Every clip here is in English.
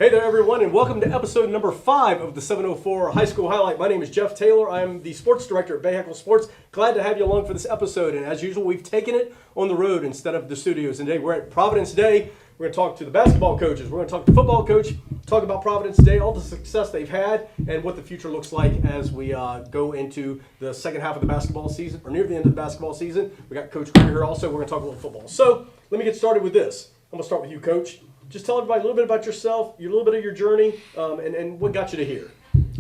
Hey there, everyone, and welcome to episode number 5 of the 704 High School Highlight. My name is Jeff Taylor. I am the sports director at Bahakel Sports. Glad to have you along for this episode. And as usual, we've taken it on the road instead of the studios. And today we're at Providence Day. We're going to talk to the basketball coaches. We're going to talk to the football coach, talk about Providence Day, all the success they've had, and what the future looks like as we go into the second half of the basketball season, or near the end of the basketball season. We got Coach Grier here also. We're going to talk a little football. So let me get started with this. I'm going to start with you, Coach. Just tell everybody a little bit about yourself, a little bit of your journey, and what got you to here.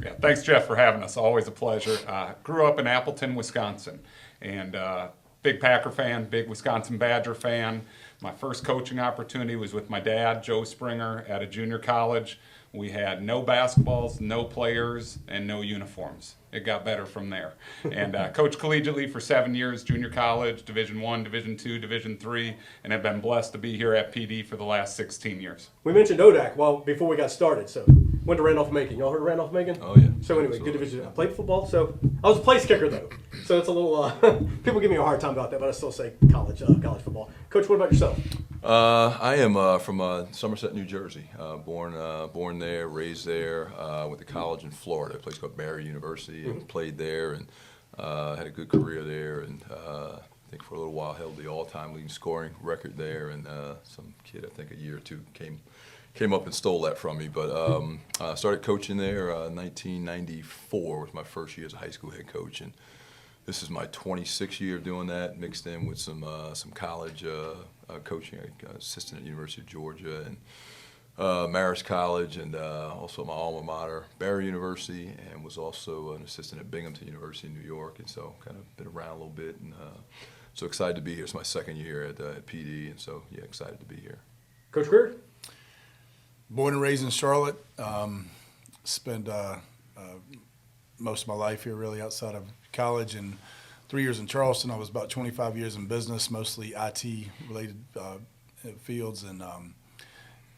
Yeah, thanks, Jeff, for having us. Always a pleasure. Grew up in Appleton, Wisconsin, and big Packer fan, big Wisconsin Badger fan. My first coaching opportunity was with my dad, Joe Springer, at a junior college. We had no basketballs, no players, and no uniforms. It got better from there. And coached collegiately for 7 years, junior college, Division I, Division II, Division III, and have been blessed to be here at PD for the last 16 years. We mentioned ODAC before we got started, so went to Randolph-Macon. Y'all heard of Randolph-Macon? Oh, yeah. So anyway, good division. I played football, so I was a place kicker, though. So it's a little, people give me a hard time about that, but I still say college football. Coach, what about yourself? I am from Somerset, New Jersey. Born there, raised there. Went to college in Florida, a place called Barry University, and played there, and had a good career there. And I think for a little while held the all-time leading scoring record there. And some kid, I think a year or two, came up and stole that from me. But I started coaching there. 1994 was my first year as a high school head coach, and this is my 26th year of doing that, mixed in with some college coaching, assistant at University of Georgia and Marist College, and also my alma mater, Barry University, and was also an assistant at Binghamton University in New York, and so kind of been around a little bit, and so excited to be here. It's my second year at PD, and so yeah, excited to be here. Coach Grier? Born and raised in Charlotte. Spent most of my life here, really, outside of college, and 3 years in Charleston. I was about 25 years in business, mostly IT-related fields, and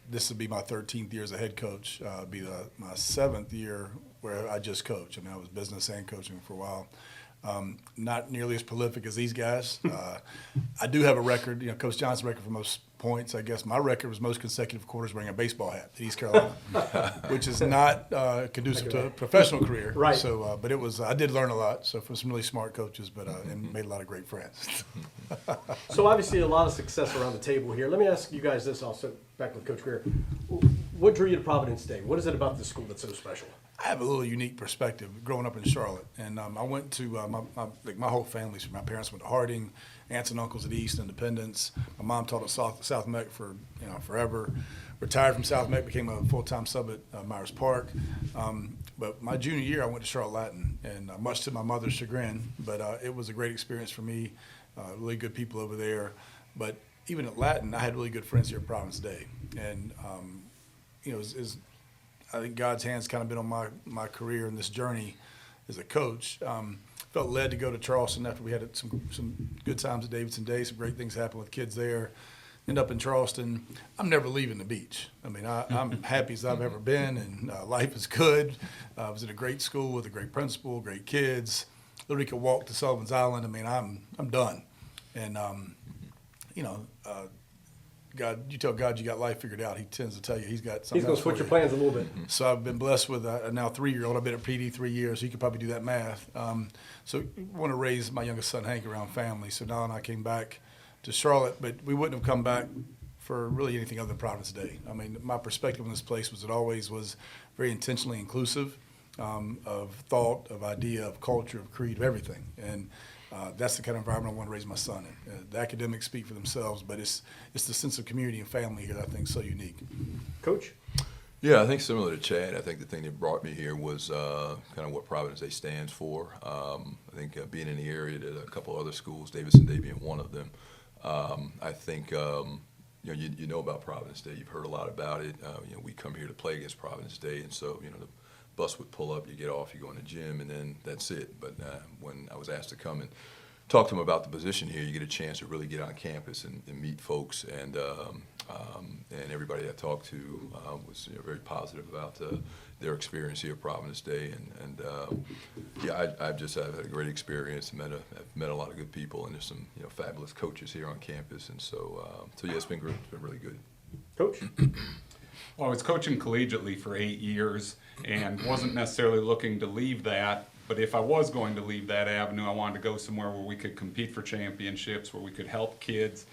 this would be my 13th year as a head coach. Be my 7th year where I just coach. I mean, I was business and coaching for a while. Not nearly as prolific as these guys. I do have a record, Coach Johnson's record for most points. I guess my record was most consecutive quarters wearing a baseball hat at East Carolina, which is not conducive to a professional career. Right. So, but it was. I did learn a lot. So from some really smart coaches, but and made a lot of great friends. So obviously a lot of success around the table here. Let me ask you guys this also, back with Coach Grier. What drew you to Providence Day? What is it about this school that's so special? I have a little unique perspective growing up in Charlotte, and I went to my whole family. So my parents went to Harding, aunts and uncles at East, Independence. My mom taught at South Meck for forever. Retired from South Meck, became a full-time sub at Myers Park. But my junior year, I went to Charlotte Latin, and much to my mother's chagrin, but it was a great experience for me. Really good people over there, but even at Latin, I had really good friends here at Providence Day, and I think God's hand's kind of been on my career in this journey as a coach. Felt led to go to Charleston after we had some good times at Davidson Day. Some great things happened with kids there. End up in Charleston. I'm never leaving the beach. I mean, I'm happy as I've ever been, and life is good. I was at a great school with a great principal, great kids. Literally could walk to Sullivan's Island. I mean, I'm done. And God, you tell God you got life figured out, He tends to tell you He's got something. He's going to switch your plans a little bit. So I've been blessed with a now 3-year-old. I've been at PD 3 years, so you could probably do that math. So I want to raise my youngest son, Hank, around family. So now and I came back to Charlotte, but we wouldn't have come back for really anything other than Providence Day. I mean, my perspective on this place was it always was very intentionally inclusive of thought, of idea, of culture, of creed, of everything. And that's the kind of environment I want to raise my son in. The academics speak for themselves, but it's the sense of community and family here that I think is so unique. Coach? Yeah, I think similar to Chad, I think the thing that brought me here was kind of what Providence Day stands for. I think being in the area at a couple other schools, Davidson Day being one of them, I think you know about Providence Day. You've heard a lot about it. We come here to play against Providence Day, and so the bus would pull up, you get off, you go in the gym, and then that's it. But when I was asked to come and talk to them about the position here, you get a chance to really get on campus and meet folks, and everybody I talked to was very positive about their experience here at Providence Day, and I've had a great experience. I've met a lot of good people, and there's some fabulous coaches here on campus, and so yeah, it's been great. It's been really good. Coach? Well, I was coaching collegiately for 8 years and wasn't necessarily looking to leave that. But if I was going to leave that avenue, I wanted to go somewhere where we could compete for championships, where we could help kids,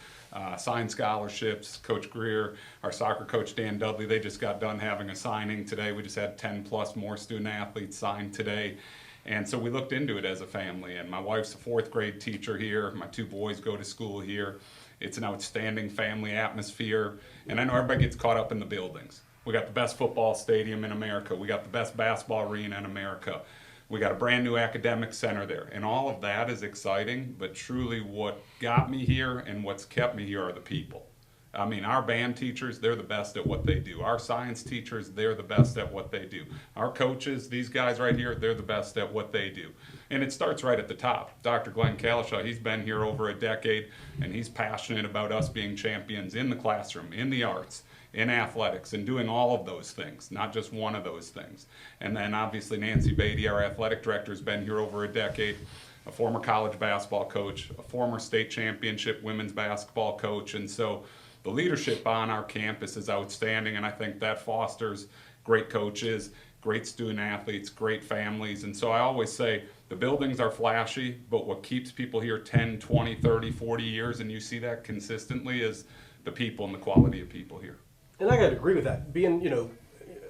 sign scholarships. Coach Grier, our soccer coach Dan Dudley, they just got done having a signing today. We just had 10 plus more student athletes signed today. And so we looked into it as a family. And my wife's a 4th grade teacher here. My 2 boys go to school here. It's an outstanding family atmosphere. And I know everybody gets caught up in the buildings. We got the best football stadium in America. We got the best basketball arena in America. We got a brand new academic center there. And all of that is exciting, but truly what got me here and what's kept me here are the people. I mean, our band teachers, they're the best at what they do. Our science teachers, they're the best at what they do. Our coaches, these guys right here, they're the best at what they do. And it starts right at the top. Dr. Glenn Kalishaw, he's been here over a decade, and he's passionate about us being champions in the classroom, in the arts, in athletics, and doing all of those things, not just one of those things. And then obviously Nancy Beatty, our athletic director, has been here over a decade, a former college basketball coach, a former state championship women's basketball coach. And so the leadership on our campus is outstanding, and I think that fosters great coaches, great student athletes, great families. And so I always say the buildings are flashy, but what keeps people here 10, 20, 30, 40 years, and you see that consistently, is the people and the quality of people here. And I got to agree with that. Being,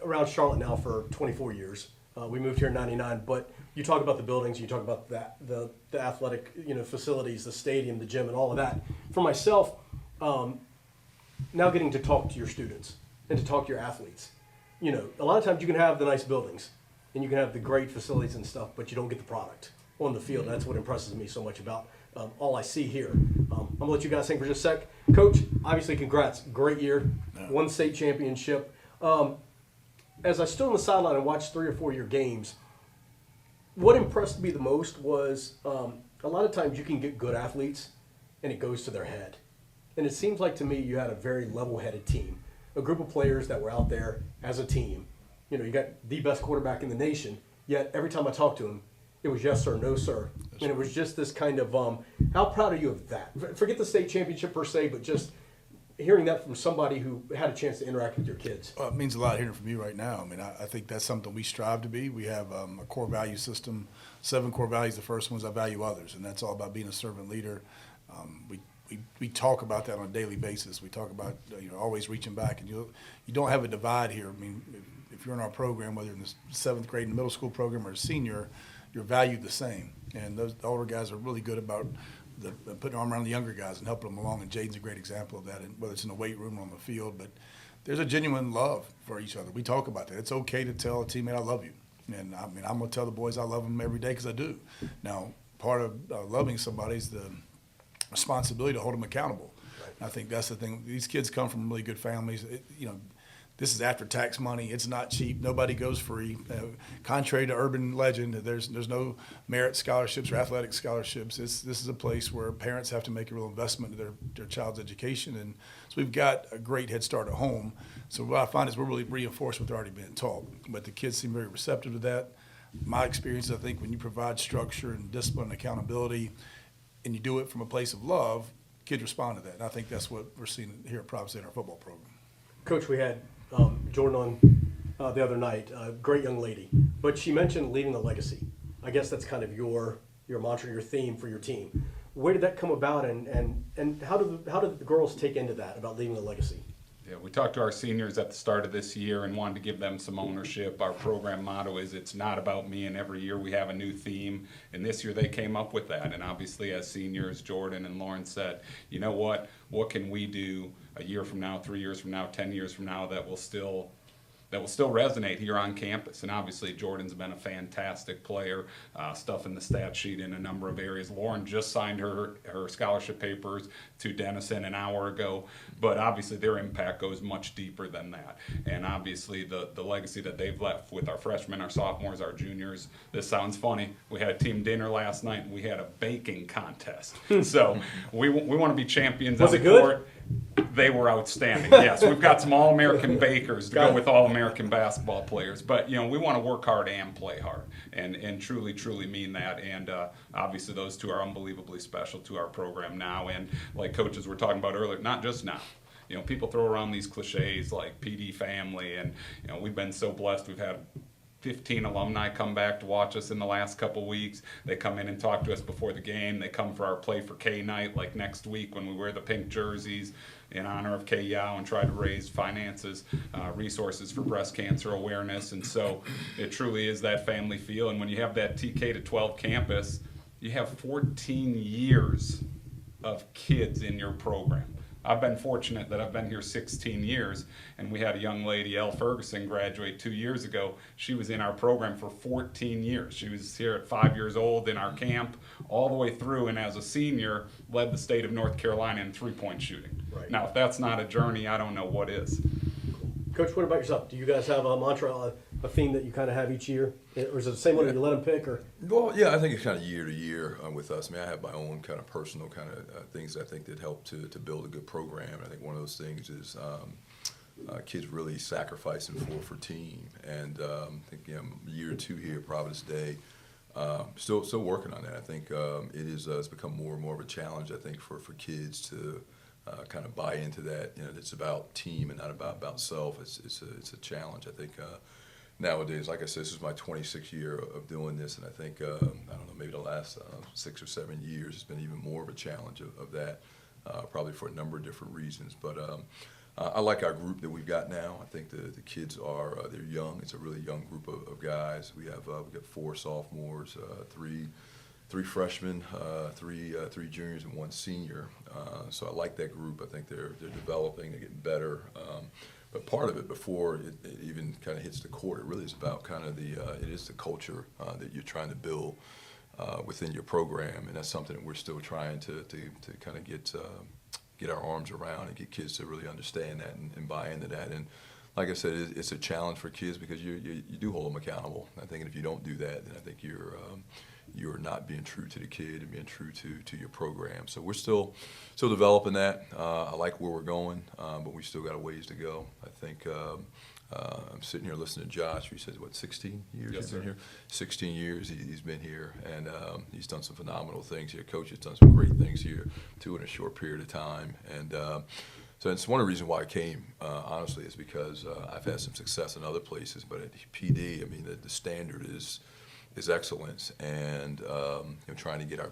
around Charlotte now for 24 years, we moved here in '99. But you talk about the buildings, you talk about the athletic, facilities, the stadium, the gym, and all of that. For myself, now getting to talk to your students and to talk to your athletes, a lot of times you can have the nice buildings and you can have the great facilities and stuff, but you don't get the product on the field. That's what impresses me so much about all I see here. I'm gonna let you guys sing for just a sec. Coach, obviously congrats, great year, won state championship. As I stood on the sideline and watched 3 or 4 year games, what impressed me the most was a lot of times you can get good athletes and it goes to their head. And it seems like to me you had a very level-headed team, a group of players that were out there as a team. You got the best quarterback in the nation, yet every time I talked to him, it was yes sir, no sir. And it was just this kind of, how proud are you of that? Forget the state championship per se, but just hearing that from somebody who had a chance to interact with your kids. It means a lot hearing from you right now. I mean, I think that's something we strive to be. We have a core value system, 7 core values. The first one is I value others, and that's all about being a servant leader. We talk about that on a daily basis. We talk about always reaching back, and you don't have a divide here. I mean, if you're in our program, whether in the 7th grade in the middle school program or a senior, you're valued the same. And the older guys are really good about putting an arm around the younger guys and helping them along. And Jaden's a great example of that, and whether it's in the weight room or on the field. But there's a genuine love for each other. We talk about that. It's okay to tell a teammate I love you. And I mean, I'm going to tell the boys I love them every day because I do. Now, part of loving somebody is the responsibility to hold them accountable. Right. I think that's the thing. These kids come from really good families. This is after tax money. It's not cheap. Nobody goes free. Contrary to urban legend, there's no merit scholarships or athletic scholarships. This is a place where parents have to make a real investment in their child's education. And so we've got a great head start at home. So what I find is we're really reinforcing what they're already being taught. But the kids seem very receptive to that. My experience, I think, when you provide structure and discipline and accountability, and you do it from a place of love, kids respond to that. And I think that's what we're seeing here at Providence in our football program. Coach, we had Jordan on the other night, a great young lady, but she mentioned leaving a legacy. I guess that's kind of your mantra, your theme for your team. Where did that come about, and how did the girls take into that about leaving a legacy? Yeah, we talked to our seniors at the start of this year and wanted to give them some ownership. Our program motto is "It's not about me," and every year we have a new theme. And this year they came up with that. And obviously, as seniors, Jordan and Lauren said, you know what? What can we do a year from now, 3 years from now, 10 years from now that will still resonate here on campus? And obviously Jordan's been a fantastic player, stuff in the stat sheet in a number of areas. Lauren just signed her scholarship papers to Denison an hour ago, but obviously their impact goes much deeper than that. And obviously the legacy that they've left with our freshmen, our sophomores, our juniors. This sounds funny. We had a team dinner last night and we had a baking contest. So we want to be champions on the court. They were outstanding. Yes, we've got some All-American bakers to go with All-American basketball players. But, we want to work hard and play hard and truly, truly mean that. And obviously those two are unbelievably special to our program now. And like coaches were talking about earlier, not just now. You know, people throw around these cliches like PD family, and you know, we've been so blessed. We've had 15 alumni come back to watch us in the last couple weeks. They come in and talk to us before the game. They come for our Play for K night, like next week when we wear the pink jerseys in honor of Kay Yao and try to raise resources for breast cancer awareness. And so it truly is that family feel. And when you have that TK to 12 campus, you have 14 years of kids in your program. I've been fortunate that I've been here 16 years, and we had a young lady, Elle Ferguson, graduate 2 years ago. She was in our program for 14 years. She was here at 5 years old in our camp, all the way through, and as a senior, led the state of North Carolina in three-point shooting. Right. Now, if that's not a journey, I don't know what is. Coach, what about yourself? Do you guys have a mantra, a theme that you kind of have each year? Or is it the same one that you let them pick? Or? Well, yeah, I think it's kind of year to year with us. I mean, I have my own kind of personal kind of things I think that help to build a good program. I think one of those things is kids really sacrificing for team. And I think year two here, Providence Day, still working on that. I think it's become more and more of a challenge, I think, for kids to kind of buy into that. You know, it's about team and not about self. It's a challenge. I think nowadays, like I said, this is my 26th year of doing this, and I think I don't know, maybe the last 6 or 7 years, it's been even more of a challenge of that, probably for a number of different reasons. But I like our group that we've got now. I think the kids are they're young. It's a really young group of guys. We've got 4 sophomores, three freshmen, three juniors, and 1 senior. So I like that group. I think they're developing, they're getting better. But part of it, before it even kind of hits the court, it really is about kind of it is the culture that you're trying to build within your program, and that's something that we're still trying to kind of get our arms around and get kids to really understand that and buy into that. And like I said, it's a challenge for kids because you do hold them accountable. I think if you don't do that, then I think you're not being true to the kid and being true to your program. So we're still developing that. I like where we're going, but we still got a ways to go. I think I'm sitting here listening to Josh. He says, what, 16 years Yes, he's been sir. here? 16 years he's been here, and he's done some phenomenal things here. Coach has done some great things here, too, in a short period of time. And so it's one of the reasons why I came, honestly, is because I've had some success in other places, but at PD, I mean, the standard is excellence, and trying to get our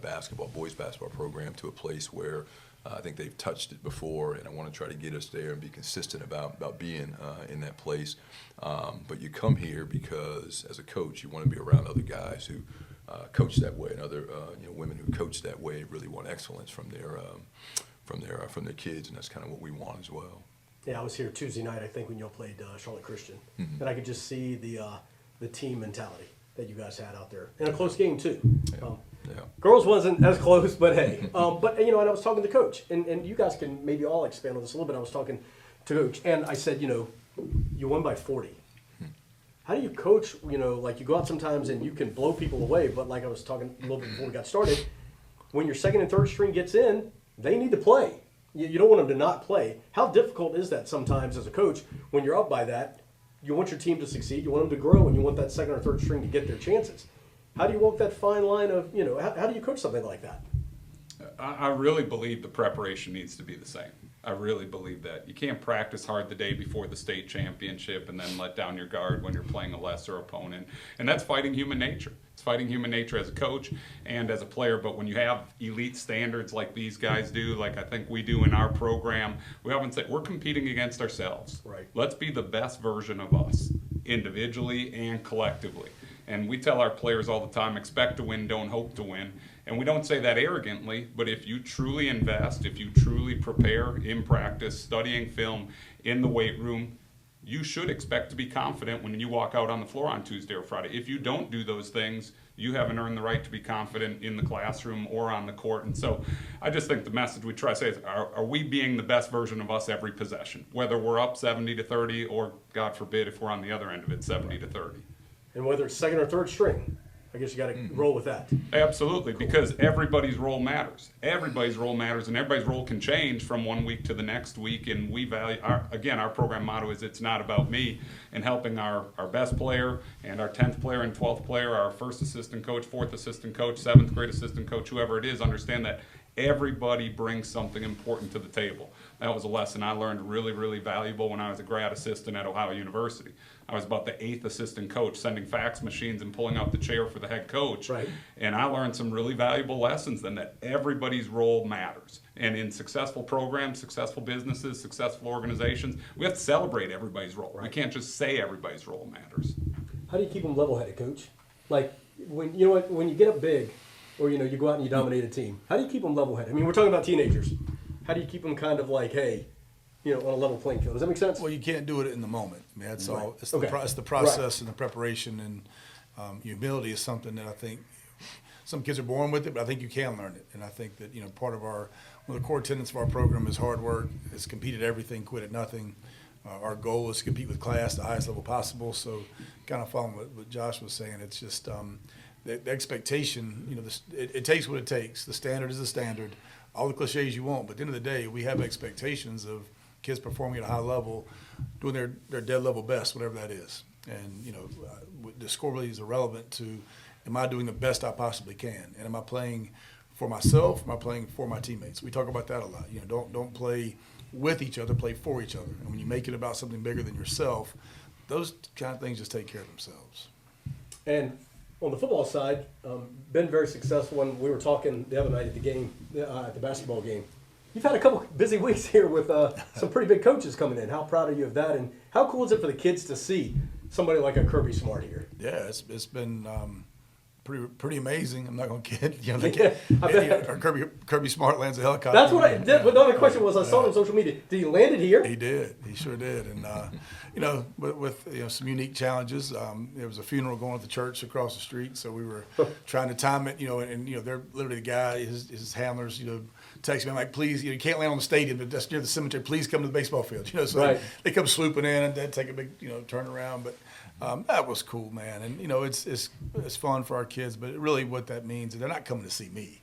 boys basketball program to a place where I think they've touched it before, and I want to try to get us there and be consistent about being in that place. But you come here because, as a coach, you want to be around other guys who coach that way, and other women who coach that way really want excellence from their kids, and that's kind of what we want as well. Yeah, I was here Tuesday night, I think, when y'all played Charlotte Christian, and I could just see the team mentality that you guys had out there, in a close game too. Yeah. Girls wasn't as close, but hey. But and I was talking to Coach, and you guys can maybe all expand on this a little bit. I was talking to Coach, and I said, you won by 40. How do you coach? Like you go out sometimes and you can blow people away, but like I was talking a little bit before we got started, when your second and third string gets in, they need to play. You don't want them to not play. How difficult is that sometimes as a coach when you're up by that? You want your team to succeed, you want them to grow, and you want that second or third string to get their chances. How do you walk that fine line of, how do you coach something like that? I really believe the preparation needs to be the same. I really believe that. You can't practice hard the day before the state championship and then let down your guard when you're playing a lesser opponent. And that's fighting human nature. It's fighting human nature as a coach and as a player. But when you have elite standards like these guys do, like I think we do in our program, we often say we're competing against ourselves. Right. Let's be the best version of us, individually and collectively. And we tell our players all the time, expect to win, don't hope to win. And we don't say that arrogantly, but if you truly invest, if you truly prepare in practice, studying film, in the weight room, you should expect to be confident when you walk out on the floor on Tuesday or Friday. If you don't do those things, you haven't earned the right to be confident in the classroom or on the court. And so I just think the message we try to say is, are we being the best version of us every possession? Whether we're up 70-30 or, God forbid, if we're on the other end of it, 70-30. And whether it's second or third string, I guess you got to roll with that. Absolutely, because everybody's role matters. Everybody's role matters, and everybody's role can change from one week to the next week. And we value, our program motto is it's not about me, and helping our best player and our 10th player and 12th player, our first assistant coach, fourth assistant coach, 7th grade assistant coach, whoever it is, understand that Everybody brings something important to the table. That was a lesson I learned really, really valuable when I was a grad assistant at Ohio University. I was about the 8th assistant coach, sending fax machines and pulling out the chair for the head coach. Right. And I learned some really valuable lessons then, that everybody's role matters. And in successful programs, successful businesses, successful organizations, we have to celebrate everybody's role. Right. We can't just say everybody's role matters. How do you keep them level-headed, Coach? Like, when you get up big, or you go out and you dominate a team, how do you keep them level-headed? I mean, we're talking about teenagers. How do you keep them kind of like, hey, on a level playing field? Does that make sense? Well, you can't do it in the moment. I mean, that's Right. all. It's Okay. it's the process and the preparation, and humility is something that I think some kids are born with it, but I think you can learn it. And I think that part of one of the core tenets of our program is hard work. It's compete at everything, quit at nothing. Our goal is to compete with class at the highest level possible. So, kind of following what Josh was saying, it's just the expectation. It takes what it takes. The standard is the standard. All the cliches you want, but at the end of the day, we have expectations of kids performing at a high level, doing their dead level best, whatever that is. And the score really is irrelevant to, am I doing the best I possibly can, and am I playing for myself? Am I playing for my teammates? We talk about that a lot. Don't play with each other, play for each other. And when you make it about something bigger than yourself, those kind of things just take care of themselves. And on the football side, been very successful. When we were talking the other night at the game, at the basketball game, you've had a couple busy weeks here with some pretty big coaches coming in. How proud are you of that? And how cool is it for the kids to see somebody like a Kirby Smart here? Yeah, it's been pretty amazing. I'm not going to kid. Kirby Smart lands a helicopter. That's what I did. But the only question was, I saw it on social media. Did he land it here? He did. He sure did. And with some unique challenges. There was a funeral going at the church across the street, so we were trying to time it. And they're literally the guy, his handlers, text me. I'm like, please, you can't land on the stadium, but that's near the cemetery. Please come to the baseball field. So right. They come swooping in and they'd take a big turnaround. But that was cool, man. And it's fun for our kids. But really, what that means is they're not coming to see me.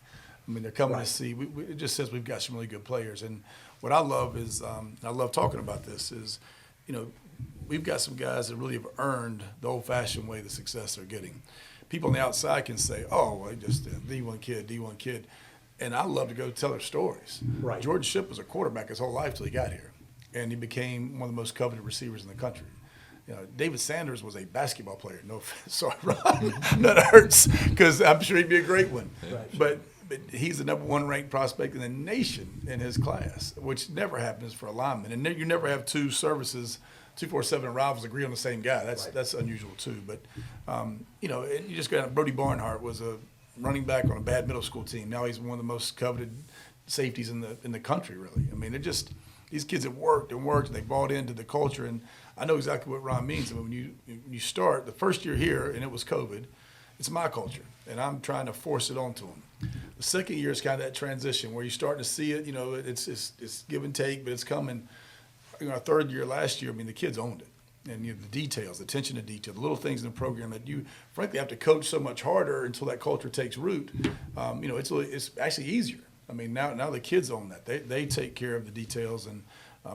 I mean, they're coming right. to see. It just says we've got some really good players. And what I love is, I love talking about this, is, we've got some guys that really have earned the old-fashioned way the success they're getting. People on the outside can say, "Oh, well, just a D1 kid," and I love to go tell their stories. Right. George Shipp was a quarterback his whole life till he got here, and he became one of the most coveted receivers in the country. David Sanders was a basketball player. No, sorry, Ron, that hurts, because I'm sure he'd be a great one. Right. But he's the number 1 ranked prospect in the nation in his class, which never happens for a lineman. And you never have two services, 247 rivals agree on the same guy. That's unusual too. But you just got Brody Barnhart was a running back on a bad middle school team. Now he's one of the most coveted safeties in the country. Really, I mean, these kids have worked and they bought into the culture. And I know exactly what Ron means. I mean, when you start the first year here, and it was COVID, it's my culture, and I'm trying to force it onto them. The second year is kind of that transition where you're starting to see it. It's give and take, but it's coming. Our third year last year, I mean, the kids owned it. And the details, the attention to detail, the little things in the program that you, frankly, have to coach so much harder until that culture takes root. It's actually easier. I mean, now the kids own that. They take care of the details, and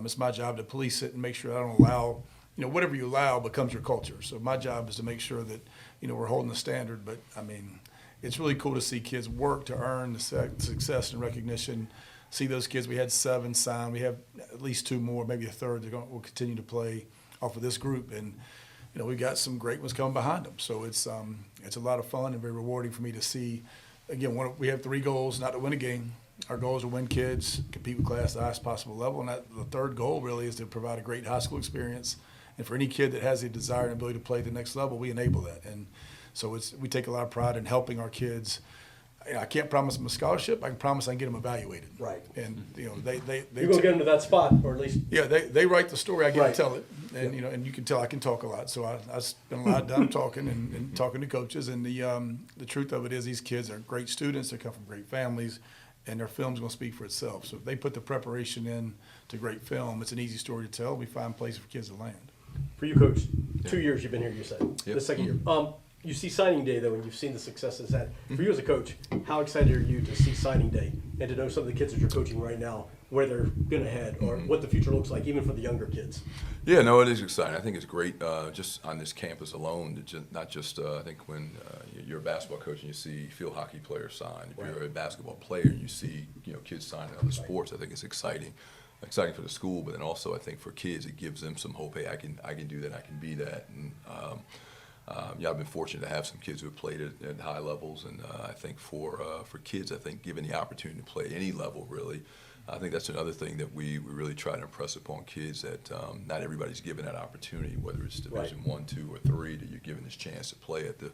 it's my job to police it and make sure I don't allow, whatever you allow becomes your culture. So my job is to make sure that, we're holding the standard. But, I mean, it's really cool to see kids work to earn the success and recognition. See those kids. We had 7 signed. We have at least 2 more, maybe a third. Will continue to play off of this group, and we've got some great ones coming behind them. So it's a lot of fun and very rewarding for me to see. Again, we have 3 goals, not to win a game. Our goal is to win kids, compete with class at the highest possible level, and the third goal really is to provide a great high school experience. And for any kid that has the desire and ability to play at the next level, we enable that. And so we take a lot of pride in helping our kids. I can't promise them a scholarship. I can promise I can get them evaluated. Right. And they You're gonna get them to that spot, or at least. Yeah, they write the story. I get Right. to tell it, and and you can tell I can talk a lot. So I spend a lot of time talking and talking to coaches. And the truth of it is, these kids are great students. They come from great families, and their film's going to speak for itself. So if they put the preparation in to great film, it's an easy story to tell. We find places for kids to land. For you, Coach, 2 years you've been here, you said. Yep. The second year. You see signing day, though, and you've seen the successes had. For you as a coach, how excited are you to see signing day and to know some of the kids that you're coaching right now where they're going to head or what the future looks like, even for the younger kids? Yeah, no, it is exciting. I think it's great just on this campus alone. Not just I think when you're a basketball coach and you see field hockey players sign. If you're a basketball player, you see kids signing other sports. I think it's exciting for the school, but then also I think for kids it gives them some hope. Hey, I can do that. I can be that. And I've been fortunate to have some kids who have played at high levels, and I think for kids, I think given the opportunity to play any level really. I think that's another thing that we really try to impress upon kids, that not everybody's given that opportunity, whether it's Division 1, 2, or 3, that you're given this chance to play at the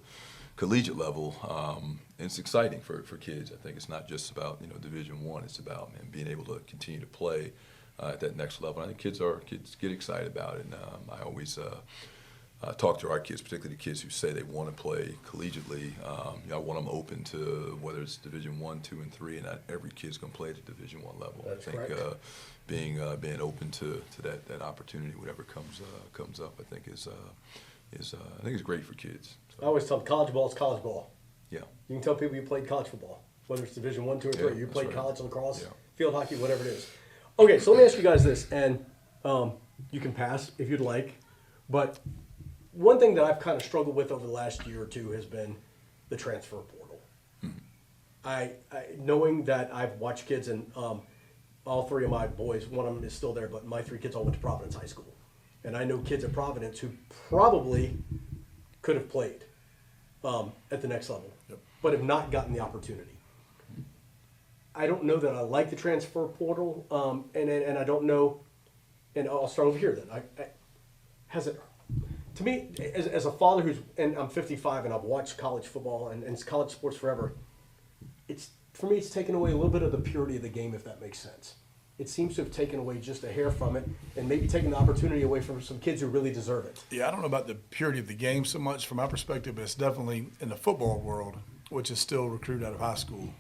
collegiate level. And it's exciting for kids. I think it's not just about Division 1. It's about being able to continue to play at that next level. And I think kids get excited about it. And I always talk to our kids, particularly the kids who say they want to play collegiately. I want them open to whether it's Division 1, 2, and 3, and not every kid's going to play at the Division 1 level. That's I think correct. being open to that opportunity, whatever comes up, I think is great for kids. I always tell them college ball is college ball. Yeah. You can tell people you played college football, whether it's Division 1, 2, or 3. Yeah, You that's played right. college lacrosse, Yeah. field hockey, whatever it is. Okay, so let me ask you guys this, and you can pass if you'd like, but one thing that I've kind of struggled with over the last year or two has been the transfer portal. I knowing that I've watched kids, and all three of my boys, one of them is still there, but my 3 kids all went to Providence High School. And I know kids at Providence who probably could have played at the next level, but have not gotten the opportunity. I don't know that I like the transfer portal, and I don't know, and I'll start over here then. Has it, to me, as a father and I'm 55 and I've watched college football and college sports forever, for me it's taken away a little bit of the purity of the game, if that makes sense. It seems to have taken away just a hair from it and maybe taken the opportunity away from some kids who really deserve it. Yeah, I don't know about the purity of the game so much from my perspective, but it's definitely in the football world, which is still recruited out of high school,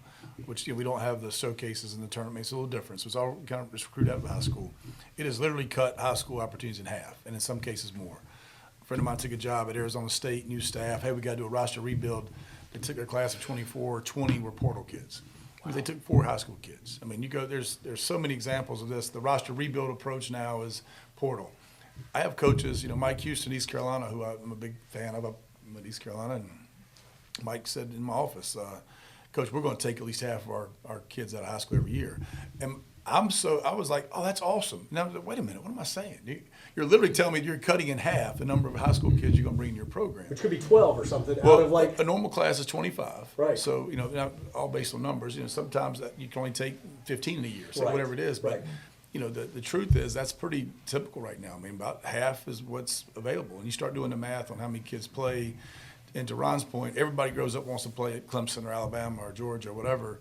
which we don't have the showcases and the tournament. It's a little different. So it's all kind of just recruited out of high school. It has literally cut high school opportunities in half, and in some cases more. A friend of mine took a job at Arizona State, new staff. Hey, we got to do a roster rebuild. They took their class of 24, 20 were portal kids. Wow. They took 4 high school kids. I mean, there's so many examples of this. The roster rebuild approach now is portal. I have coaches, Mike Houston, East Carolina, who I'm a big fan of. I'm at East Carolina, and Mike said in my office, Coach, we're going to take at least half of our kids out of high school every year. And I was like, oh, that's awesome. Now, wait a minute, what am I saying? You're literally telling me you're cutting in half the number of high school kids you're going to bring in your program. Which could be 12 or something Well, out of like. a normal class is 25. Right. So, not all based on numbers. Sometimes that you can only take 15 in a year, so Right. whatever it is. But, Right. the truth is that's pretty typical right now. I mean, about half is what's available. And you start doing the math on how many kids play. And to Ron's point, everybody grows up wants to play at Clemson or Alabama or Georgia or whatever.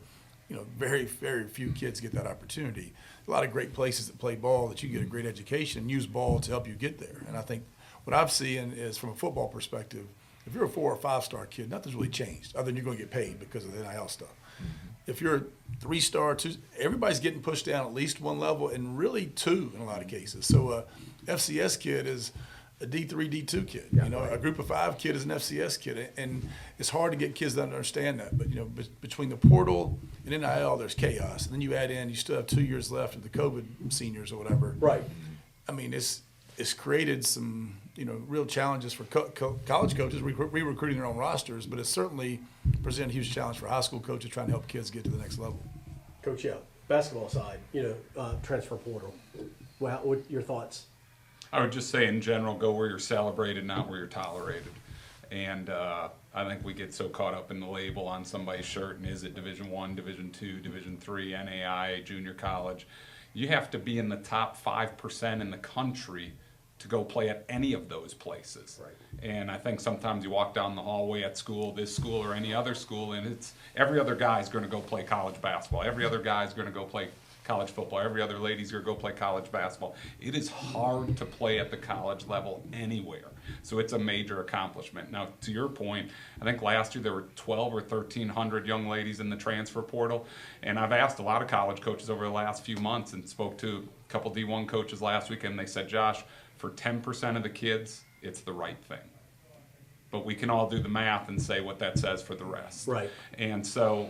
Very, very few kids get that opportunity. A lot of great places that play ball that you get a great education and use ball to help you get there. And I think what I've seen is from a football perspective, if you're a 4 or 5-star kid, nothing's really changed other than you're going to get paid because of the NIL stuff. If you're a 3-star, 2, everybody's getting pushed down at least 1 level and really 2 in a lot of cases. So a FCS kid is a D3, D2 kid. Yeah, a group of 5 kid is an FCS kid. And it's hard to get kids to understand that. But, between the portal and NIL, there's chaos. And then you add in, you still have 2 years left of the COVID seniors or whatever. Right. I mean, it's created some, real challenges for college coaches re-recruiting their own rosters, but it's certainly presented a huge challenge for high school coaches trying to help kids get to the next level. Coach, basketball side, transfer portal. Well, what your thoughts? I would just say in general, go where you're celebrated, not where you're tolerated. And I think we get so caught up in the label on somebody's shirt, and is it Division I, Division II, Division III, NAIA, junior college? You have to be in the top 5% in the country to go play at any of those places. Right. And I think sometimes you walk down the hallway at school, this school or any other school, and it's every other guy's going to go play college basketball. Every other guy's going to go play college football. Every other lady's going to go play college basketball. It is hard to play at the college level anywhere. So it's a major accomplishment. Now, to your point, I think last year there were 12 or 1,300 young ladies in the transfer portal. And I've asked a lot of college coaches over the last few months and spoke to a couple D1 coaches last week, and they said, Josh, for 10% of the kids, it's the right thing. But we can all do the math and say what that says for the rest. Right. And so,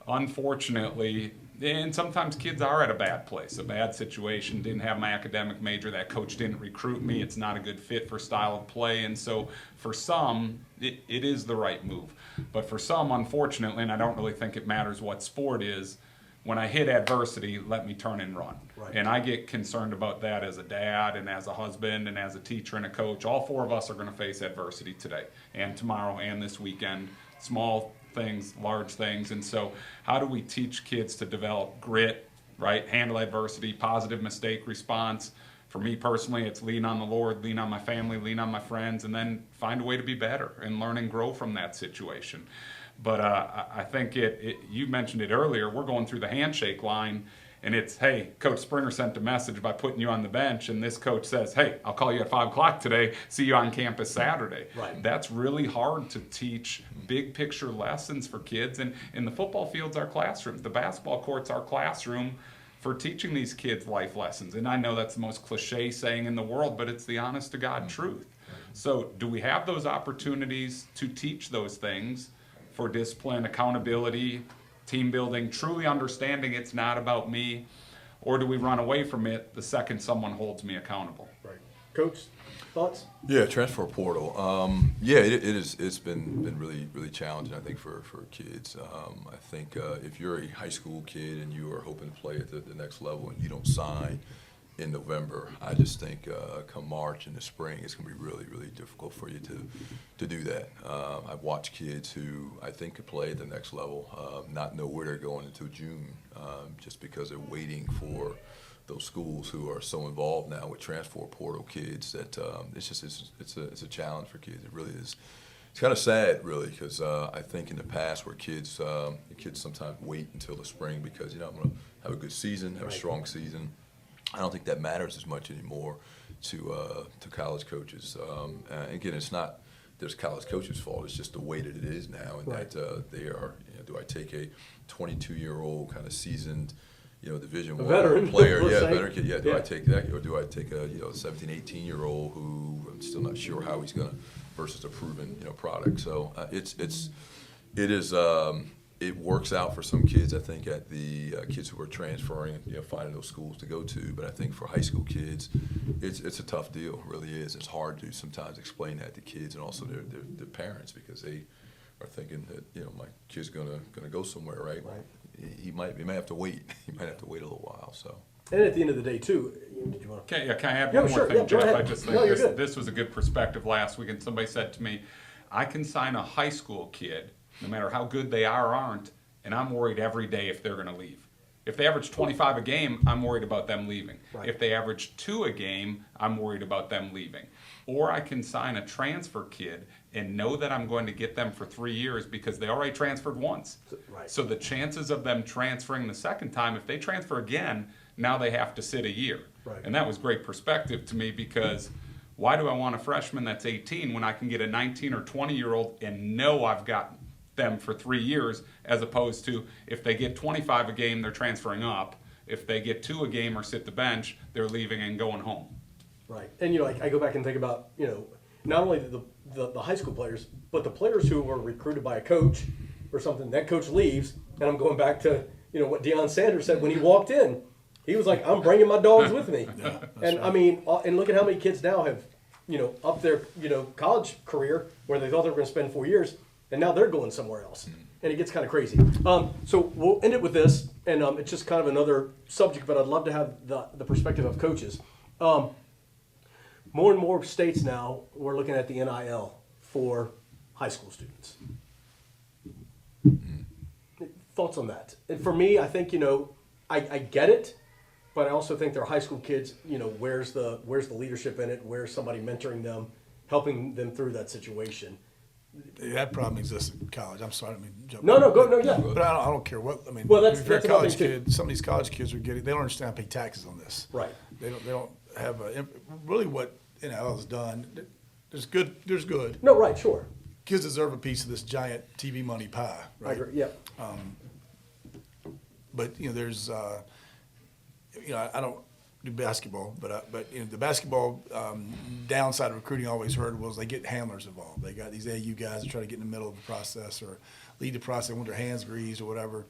unfortunately, And sometimes kids are at a bad place, a bad situation, didn't have my academic major, that coach didn't recruit me, it's not a good fit for style of play. And so for some, it is the right move. But for some, unfortunately, and I don't really think it matters what sport is, when I hit adversity, let me turn and run. Right. And I get concerned about that as a dad and as a husband and as a teacher and a coach. All four of us are going to face adversity today and tomorrow and this weekend. Small things, large things. And so how do we teach kids to develop grit, right? Handle adversity, positive mistake response. For me personally, it's lean on the Lord, lean on my family, lean on my friends, and then find a way to be better and learn and grow from that situation. But I think you mentioned it earlier, we're going through the handshake line, and it's, hey, Coach Springer sent a message by putting you on the bench, and this coach says, hey, I'll call you at 5 o'clock today, see you on campus Saturday. Right. That's really hard to teach big picture lessons for kids, and the football field's our classroom. The basketball court's our classroom for teaching these kids life lessons. And I know that's the most cliche saying in the world, but it's the honest to God truth. So do we have those opportunities to teach those things for discipline, accountability, team building, truly understanding it's not about me, or do we run away from it the second someone holds me accountable? Right. Coach, thoughts? Yeah, transfer portal. It's been really challenging, I think, for kids. I think if you're a high school kid and you are hoping to play at the next level and you don't sign in November, I just think come March in the spring, it's going to be really difficult for you to do that. I've watched kids who I think could play at the next level not know where they're going until June, just because they're waiting for those schools who are so involved now with transfer portal kids that it's a challenge for kids. It really is. It's kind of sad, really, because I think in the past where kids sometimes wait until the spring because I'm going to have a good season, have a strong season. I don't think that matters as much anymore to college coaches. Again, it's not there's college coaches' fault. It's just the way that it is now, and that they are. Do I take a 22-year-old kind of seasoned, Division I player? Veteran kid. Do I take that, or do I take a 17, 18-year-old who I'm still not sure how he's going to versus a proven product? So it works out for some kids, I think, at the kids who are transferring and finding those schools to go to. But I think for high school kids, it's a tough deal. It really is. It's hard to sometimes explain that to kids and also their parents because they are thinking that my kid's gonna go somewhere, right? He might have to wait. He might have to wait a little while. So. And at the end of the day, too, did you want to? Can I add one more thing, Jeff? Ahead. I just think this was a good perspective last week, and somebody said to me, I can sign a high school kid, no matter how good they are or aren't, and I'm worried every day if they're going to leave. If they average 25 a game, I'm worried about them leaving. Right. If they average 2 a game, I'm worried about them leaving. Or I can sign a transfer kid and know that I'm going to get them for 3 years because they already transferred once. Right. So the chances of them transferring the second time, if they transfer again, now they have to sit a year. Right. And that was great perspective to me because why do I want a freshman that's 18 when I can get a 19 or 20-year-old and know I've got them for 3 years, as opposed to if they get 25 a game, they're transferring up. If they get 2 a game or sit the bench, they're leaving and going home. Right. And, I go back and think about, not only the high school players, but the players who were recruited by a coach or something. That coach leaves, and I'm going back to, what Deion Sanders said when he walked in. He was like, I'm bringing my dogs with me. And, right. And look at how many kids now have, up their, college career where they thought they were going to spend 4 years, and now they're going somewhere else. And it gets kind of crazy. So we'll end it with this, and it's just kind of another subject, but I'd love to have the perspective of coaches. More and more states now, we're looking at the NIL for high school students. Thoughts on that? And for me, I think, I get it, but I also think they're high school kids, where's the leadership in it? Where's somebody mentoring them, helping them through that situation? That problem exists in college. I'm sorry, I mean, jump. No, yeah. But I don't care what. I mean, well, that's if you're a another college thing, kid. Some of these college kids are getting. They don't understand how to pay taxes on this. Right. They don't have really what NIL has done. There's good. There's good. No, right, sure. Kids deserve a piece of this giant TV money pie. Right. I agree. Yeah. But there's. I don't do basketball, but the basketball downside of recruiting I always heard was they get handlers involved. They got these AU guys that try to get in the middle of the process or lead the process, want their hands greased or whatever.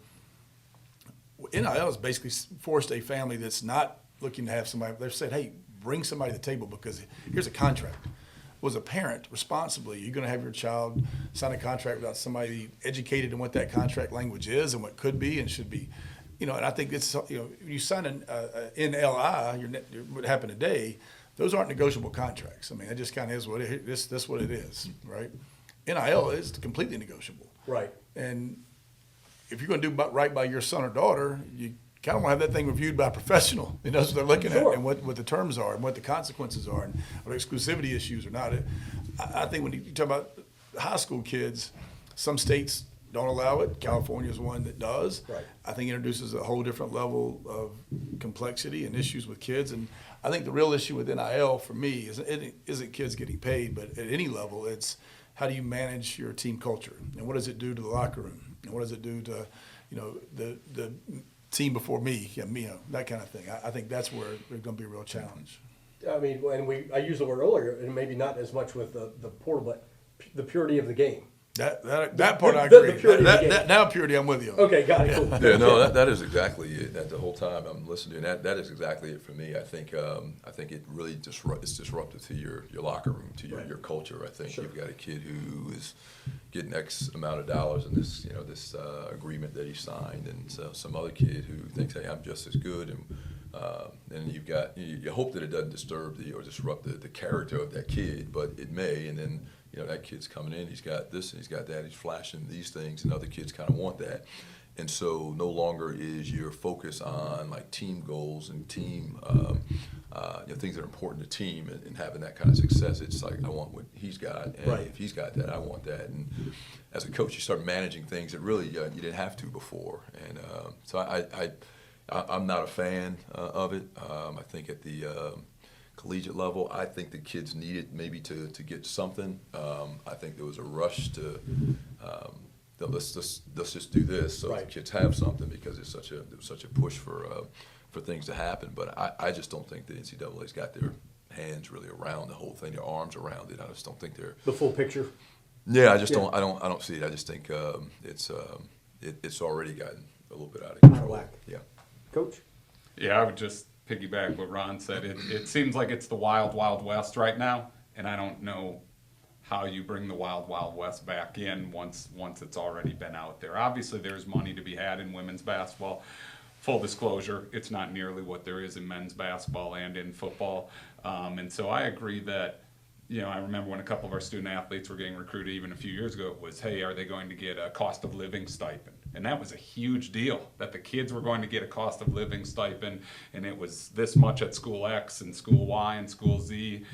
NIL has basically forced a family that's not looking to have somebody. They've said, hey, bring somebody to the table because here's a contract. Was a parent responsibly, you're going to have your child sign a contract without somebody educated in what that contract language is and what could be and should be. And I think it's, you sign an NLI, what happened today, those aren't negotiable contracts. I mean, it just kind of is what it is. This what it is, right? NIL is completely negotiable. Right. And if you're going to do right by your son or daughter, you kind of want to have that thing reviewed by a professional. Knows what they're looking at and what the terms are and what the consequences are and what exclusivity issues or not. I think when you talk about high school kids, some states don't allow it. California is one that does. Right. I think it introduces a whole different level of complexity and issues with kids. And I think the real issue with NIL for me isn't kids getting paid, but at any level, it's how do you manage your team culture and what does it do to the locker room and what does it do to, the team before me, that kind of thing. I think that's where there's going to be a real challenge. I mean, and I used the word earlier, and maybe not as much with the portal, but the purity of the game. That part I agree. The purity of the game. Now purity, I'm with you. Okay, got it. Cool. Yeah, no, that is exactly it. That the whole time I'm listening, that is exactly it for me. I think it really it's disruptive to your locker room, to your culture. I think you've got a kid who is getting X amount of dollars in this this agreement that he signed, and so some other kid who thinks, hey, I'm just as good, and you've got you hope that it doesn't disturb or disrupt the character of that kid, but it may, and then. That kid's coming in, he's got this and he's got that, he's flashing these things, and other kids kind of want that. And so no longer is your focus on like team goals and team, things that are important to team and having that kind of success. It's like, I want what he's got, and if he's got that, I want that. And as a coach, you start managing things that really you didn't have to before. And so I'm not a fan of it. I think at the collegiate level, I think the kids needed maybe to get something. I think there was a rush to let's just do this so the kids have something because it's such a push for things to happen. But I just don't think the NCAA's got their hands really around the whole thing, their arms around it. I just don't think they're the full picture. Yeah, I don't see it. I just think it's already gotten a little bit out of control. Whack. Yeah, Coach. Yeah, I would just piggyback what Ron said. It seems like it's the wild, wild west right now, and I don't know how you bring the wild, wild west back in once it's already been out there. Obviously, there's money to be had in women's basketball. Full disclosure, it's not nearly what there is in men's basketball and in football. And so I agree that, I remember when a couple of our student athletes were getting recruited even a few years ago, it was, hey, are they going to get a cost of living stipend? And that was a huge deal, that the kids were going to get a cost of living stipend, and it was this much at school X and school Y and school Z.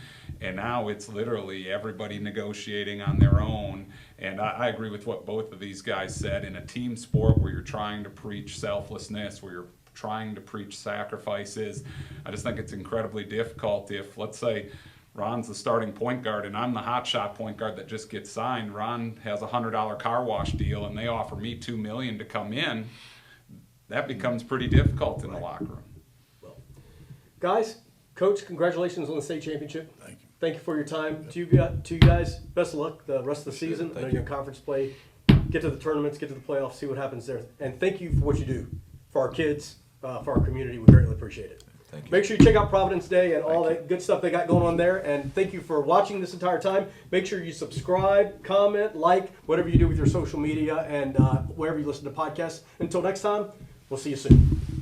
And now it's literally everybody negotiating on their own. And I agree with what both of these guys said. In a team sport where you're trying to preach selflessness, where you're trying to preach sacrifices, I just think it's incredibly difficult if, let's say, Ron's the starting point guard and I'm the hotshot point guard that just gets signed. Ron has a $100 car wash deal and they offer me $2 million to come in. That becomes pretty difficult in the locker room. Well, guys, Coach, congratulations on the state championship. Thank you. Thank you for your time. To you guys, best of luck the rest of the season. I know you're in conference play. Get to the tournaments, get to the playoffs, see what happens there. And thank you for what you do for our kids, for our community. We greatly appreciate it. thank you. Make sure you check out Providence Day and all that good stuff they got going on there. And thank you for watching this entire time. Make sure you subscribe, comment, like, whatever you do with your social media and wherever you listen to podcasts. Until next time, we'll see you soon.